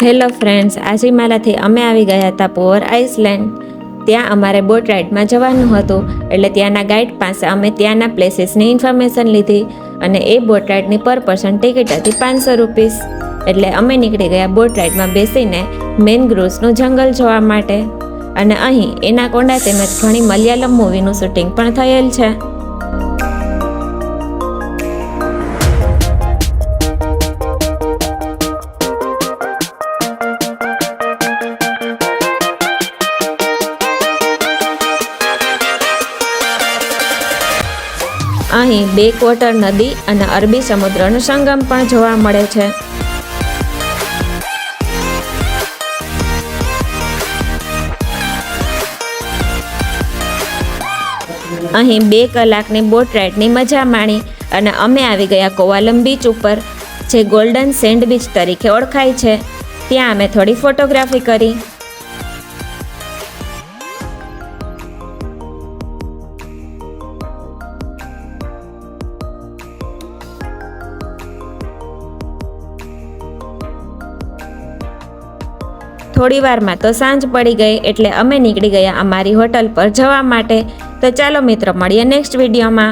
Hello friends, આજે મારાથી અમે આવી ગયા હતા પોર આઇસલેન્ડ. ત્યાં અમારે બોટ રાઇડમાં જવાનું હતું, એટલે ત્યાંના ગાઈડ પાસે અમે ત્યાંના પ્લેસીસની ઇન્ફોર્મેશન લીધી અને એ બોટ રાઇડની પર પર્સન ટિકિટ હતી 500 રૂપીસ. એટલે અમે નીકળી ગયા બોટ રાઇડમાં બેસીને મેનગ્રુવ્સનું જંગલ જોવા માટે. અને અહીં એનાકોન્ડા તેમજ ઘણી મલયાલમ મૂવીનું શૂટિંગ પણ થયેલ છે. અહીં બેકવોટર નદી અને અરબી સમુદ્રનો સંગમ પણ જોવા મળે છે. અહીં 2 કલાકની બોટ રાઇડની મજા માણી અને અમે આવી ગયા કોવાલમ બીચ ઉપર, જે ગોલ્ડન સેન્ડ બીચ તરીકે ઓળખાય છે. ત્યાં અમે થોડી ફોટોગ્રાફી કરી. થોડી વારમાં તો સાંજ પડી ગઈ, એટલે અમે નીકળી ગયા અમારી હોટલ પર જવા માટે. તો ચાલો મિત્રો, મળીએ નેક્સ્ટ વિડીયોમાં.